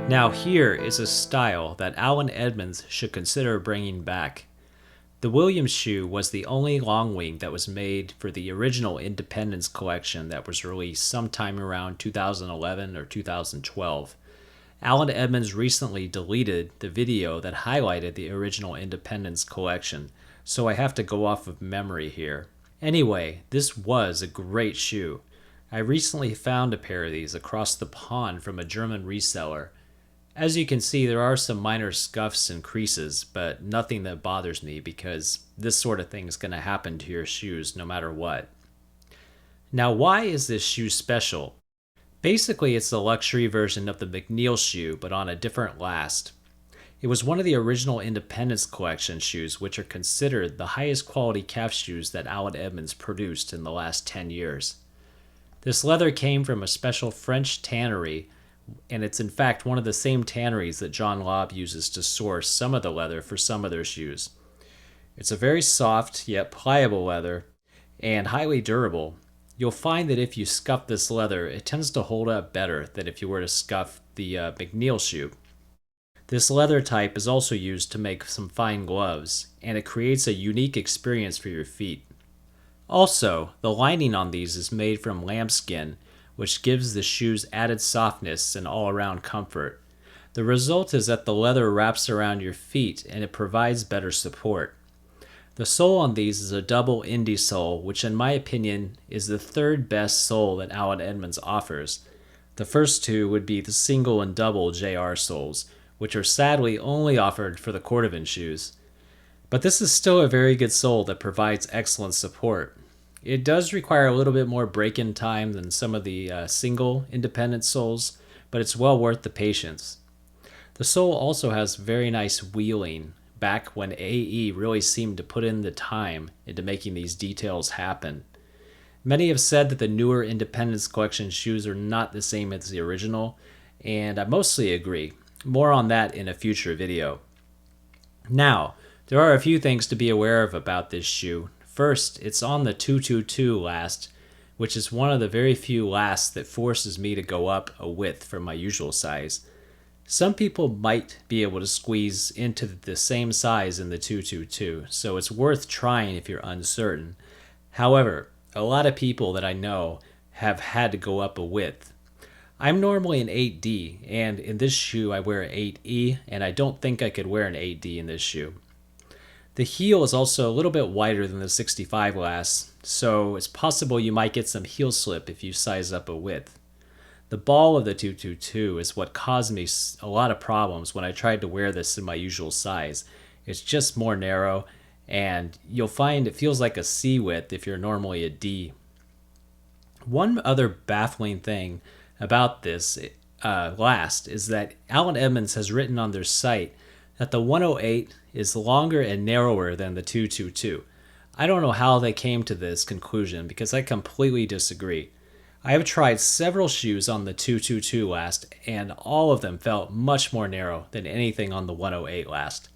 Now here is a style that Allen Edmonds should consider bringing back. The Williams shoe was the only Longwing that was made for the original Independence collection that was released sometime around 2011 or 2012. Allen Edmonds recently deleted the video that highlighted the original Independence collection, so I have to go off of memory here. Anyway, this was a great shoe. I recently found a pair of these across the pond from a German reseller. As you can see, there are some minor scuffs and creases, but nothing that bothers me because this sort of thing is going to happen to your shoes no matter what. Now, why is this shoe special? Basically, it's the luxury version of the McNeil shoe, but on a different last. It was one of the original Independence collection shoes, which are considered the highest quality calf shoes that Allen Edmonds produced in the last 10 years. This leather came from a special French tannery, and it's in fact one of the same tanneries that John Lobb uses to source some of the leather for some of their shoes. It's a very soft yet pliable leather and highly durable. You'll find that if you scuff this leather, it tends to hold up better than if you were to scuff the McNeil shoe. This leather type is also used to make some fine gloves, and it creates a unique experience for your feet. Also, the lining on these is made from lambskin, which gives the shoes added softness and all-around comfort. The result is that the leather wraps around your feet and it provides better support. The sole on these is a double Indy sole, which in my opinion is the third best sole that Allen Edmonds offers. The first two would be the single and double JR soles, which are sadly only offered for the Cordovan shoes. But this is still a very good sole that provides excellent support. It does require a little bit more break-in time than some of the single independent soles, but it's well worth the patience. The sole also has very nice wheeling, back when AE really seemed to put in the time into making these details happen. Many have said that the newer Independence collection shoes are not the same as the original, and I mostly agree. More on that in a future video. Now, there are a few things to be aware of about this shoe. First, it's on the 222 last, which is one of the very few lasts that forces me to go up a width from my usual size. Some people might be able to squeeze into the same size in the 222, so it's worth trying if you're uncertain. However, a lot of people that I know have had to go up a width. I'm normally an 8D, and in this shoe I wear an 8E, and I don't think I could wear an 8D in this shoe. The heel is also a little bit wider than the 65 last, so it's possible you might get some heel slip if you size up a width. The ball of the 222 is what caused me a lot of problems when I tried to wear this in my usual size. It's just more narrow, and you'll find it feels like a C width if you're normally a D. One other baffling thing about this last is that Allen Edmonds has written on their site that the 108 is longer and narrower than the 222. I don't know how they came to this conclusion because I completely disagree. I have tried several shoes on the 222 last, and all of them felt much more narrow than anything on the 108 last.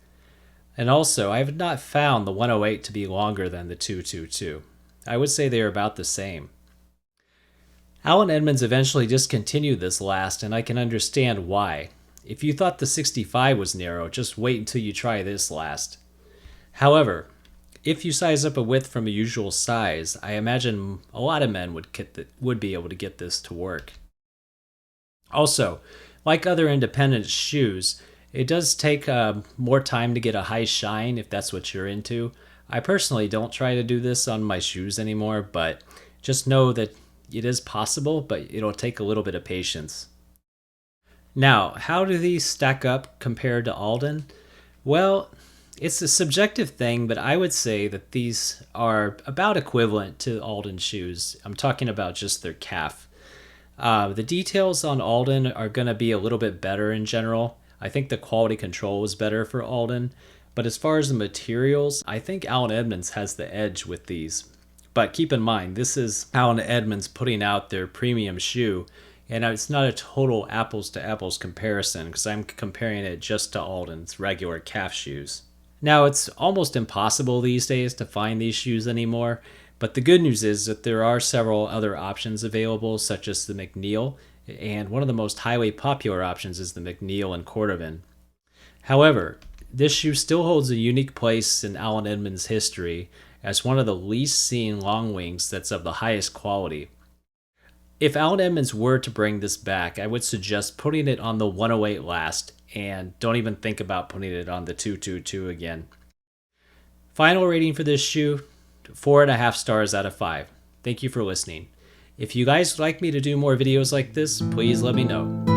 And also, I have not found the 108 to be longer than the 222. I would say they are about the same. Allen Edmonds eventually discontinued this last, and I can understand why. If you thought the 65 was narrow, just wait until you try this last. However, if you size up a width from a usual size, I imagine a lot of men would be able to get this to work. Also, like other independent shoes, it does take more time to get a high shine if that's what you're into. I personally don't try to do this on my shoes anymore, but just know that it is possible, but it'll take a little bit of patience. Now, how do these stack up compared to Alden? Well, it's a subjective thing, but I would say that these are about equivalent to Alden shoes. I'm talking about just their calf. The details on Alden are going to be a little bit better in general. I think the quality control was better for Alden, but as far as the materials, I think Allen Edmonds has the edge with these. But keep in mind, this is Allen Edmonds putting out their premium shoe, and it's not a total apples-to-apples comparison because I'm comparing it just to Alden's regular calf shoes. Now, it's almost impossible these days to find these shoes anymore, but the good news is that there are several other options available, such as the McNeil, and one of the most highly popular options is the McNeil and Cordovan. However, this shoe still holds a unique place in Allen Edmonds' history as one of the least seen Longwings that's of the highest quality. If Allen Edmonds were to bring this back, I would suggest putting it on the 108 last, and don't even think about putting it on the 222 again. Final rating for this shoe, 4.5 stars out of 5. Thank you for listening. If you guys like me to do more videos like this, please let me know.